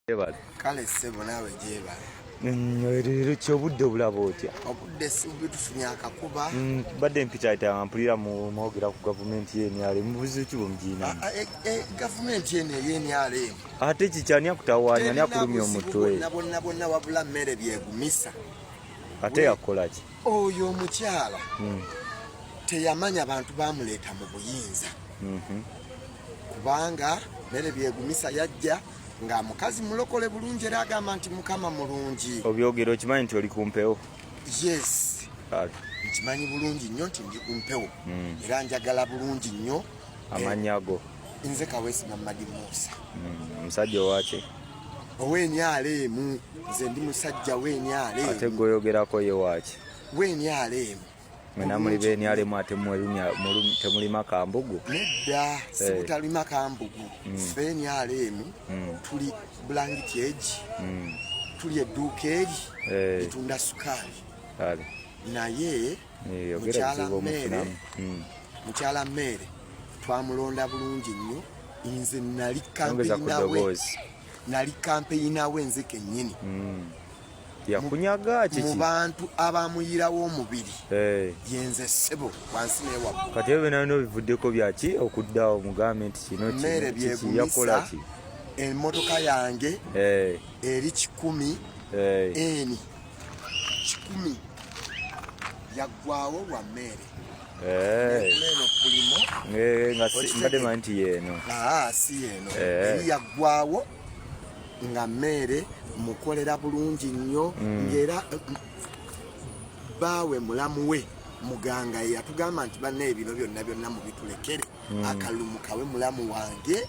Kale ssebo naawe gyebale. Leero kyobudde obulaba otya? Obudde si bubi tufunye akakuba. Badde mpita mpulira mwogera ku gavumenti y'NRM mubuze ki bwemugiina? Gavumenti eno ey'NRM. Ate kikyani akutawaanya ani akulumya omutwe? Bonna wabula mmere byegumisa. Ate yakola ki? Oyo omukyala teyamanya bantu bamuleeta mu buyinza. Kubanga mmere byegumisa yajja nga mukazi mulokole bulungi era agamba nti mukama mulungi. Obyogero okimanyi nti oli ku mpewo? Yes. Nkimanyi bulungi nnyo nti ndi ku mpewo era njagala bulungi nnyo. Amannya go? Nze Kaweesi Mamadi Musa. Musajja owaki? Ow'NRM. Nze ndi musajja w'NRM. Ate gweoyogerako ye waaki? w'NRM. Mwena muli b'NRM ate temulima Kambugu? Nedda si butalima Kambugu. Ffe NRM tuli Blanket Age, tuli edduuka eri litunda sukaali. Naye mukyala mmere twamulonda bulungi nnyo. Nze nali kampeyina we nze kennyini. Yakunyaga kiki? Mu bantu abamuyirawo omubiri yenze ssebo wansi newaggulu. Kati ebyo nabyo bivuddeko byaki okuddawo mugambe nti kino yakola ki? Emmotoka yange eri 10 eni 10 yaggwawo lwa mmere. Nga mbadde manyi nti yeeno. Si yeeno. Eri yaggwawo nga mmere mukolera bulungi nnyo ng'era baawe mulamu we muganga yatugamba nti banna ebino byonna mubitulekere akalumu kawe mulamu wange.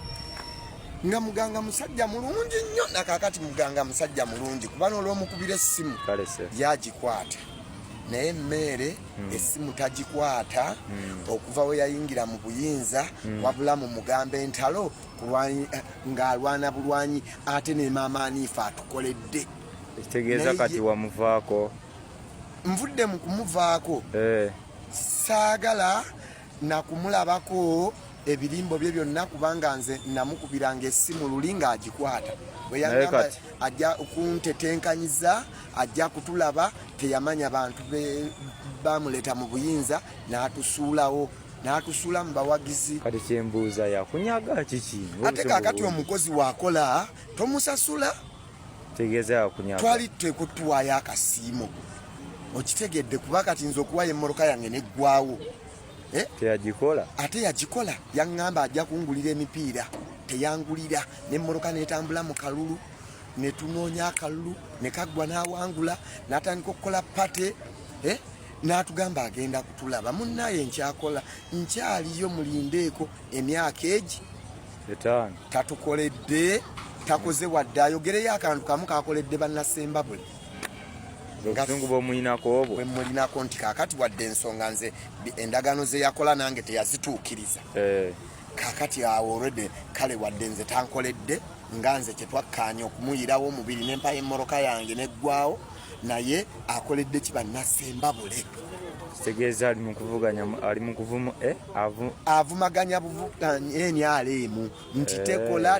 Nga muganga musajja mulungi nnyo nakakati muganga musajja mulungi kuba n'olwomukubira essimu yagikwata naye mmere essimu tagikwata okuva we yayingira mu buyinza wabula mu mugamba entalo ng'alwana bulwanyi ate ne maama Anifa atukoledde. Ekitegeeza kati wamuvaako? Nvudde mu kumuvaako. Saagala nakumulabako ebirimbo bye byonna kubanga nze namukubiranga essimu luli ng'agikwata. Bwe yagamba ajja kuntetenkanyiza ajja kutulaba teyamanya bantu bamuleeta mu buyinza n'atusuulawo. N'atusuula mu bawagizi. Kati kyembuuza yakunyaga kiki? Ate kaakati omukozi waakola tomusasula. Tegeeza yakunyaga. Twali tutuwaayo akasiimo. Okitegedde kuba kati nze okuwayo emmotoka yange neggwawo. Teyagikola? Ate yagikola. Yaŋŋamba ajja kungulira emipiira. Teyangulira. N'emmotoka n'etambula mu kalulu. Ne tunoonya akalulu ne kaggwa n'awangula n'atandika okukola pate. N'atugamba agenda kutulaba. Munnaye nkyakola nkyaliyo mulindeeko emyaka egi 5 tatukoledde takoze wadde ayogereyo akantu kamu kakoledde bannasembabule. Obusungu bw'omulinako obwo? Bwe mulinako nti kaakati wadde ensonga nze endagaano ze yakola nange teyazituukiriza. Kaakati awo already kale wadde nze tankoledde nga nze kyetwakkaanya okumuyirawo omubiri n'empayo emmoroka yange neggwawo naye akoledde ki bannasembabule. Kitegeeza ali mu kuvuma avumaganya NRM nti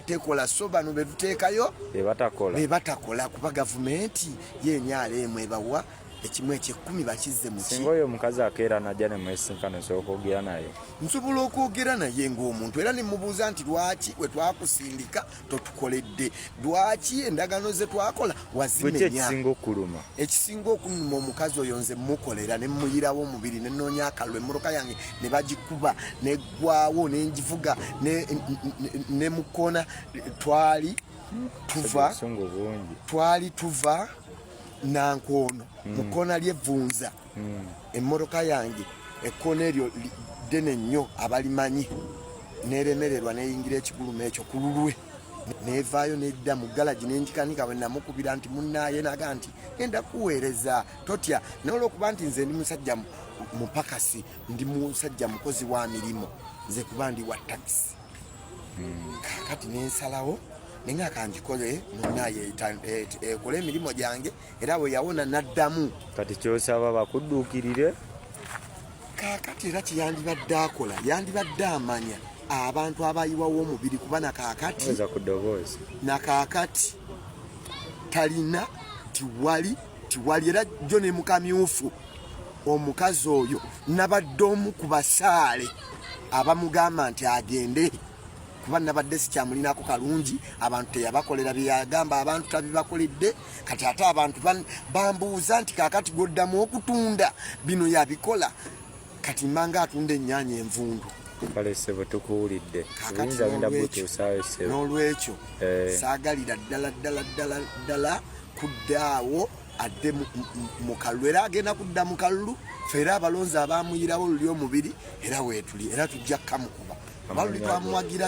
tekola so bano be tuteekayo be batakola kuba gavumenti y'NRM ebawa ekimu eky'ekkumi bakizze mu singa oyo omukazi akeera najja ne mwesinkano osobola okwogera naye? Nsobola okwogera naye ng'omuntu era ne mubuuza nti lwaki we twakusindika totukoledde, lwaki endagaano ze twakola wazimenya. Ekisinga okuluma? Ekisinga okuluma omukazi oyo nze mukolera ne muyirawo omubiri ne nnoonya akalulu emmotoka yange ne bagikuba neggwawo nengivuga ne mukona twali tuva Nankoono mukona lyevunza emmotoka yange ekkoona eryo ddene nnyo abalimanyi neremererwa neyingira ekiguluma ekyo ku lulwe nevaayo nedda mu galagi nenjikanika bwe namukubira nti munnaaye naga nti genda kuweereza totya naye olwokuba nti nze ndi musajja mupakasi ndi musajja mukozi wa mirimu nze kuba ndi wa takisi kaakati nensalawo nenga kanjikole munnaye ekole emirimu gyange era bwe yawona naddamu. Kati kyosaba bakudduukirire? Kaakati era kyeyandibadde akola yandibadde amanya abantu abayiwawo omubiri kuba nakaakati talina tiwali era jjo ne mukamyufu omukazi oyo nabadde omu ku basaale abamugamba nti agende kuba nabadde sikyamulinako kalungi abantu teyabakolera byeyagamba abantu tabibakoledde kati ate abantu bambuuza nti kakati goddamu okutunda bino yabikola kati mbanga atunda ennyaanya envundu kale sebo tukuwulidde oyinza genda butuusaayo sebo n'olwekyo saagalira ddala kuddaawo adde mu kalulu era agenda kudda mu kalulu fera abalonzi abamuyirawo luli omubiri era weetuli era tujja kkamukuba abaluli twamuwagira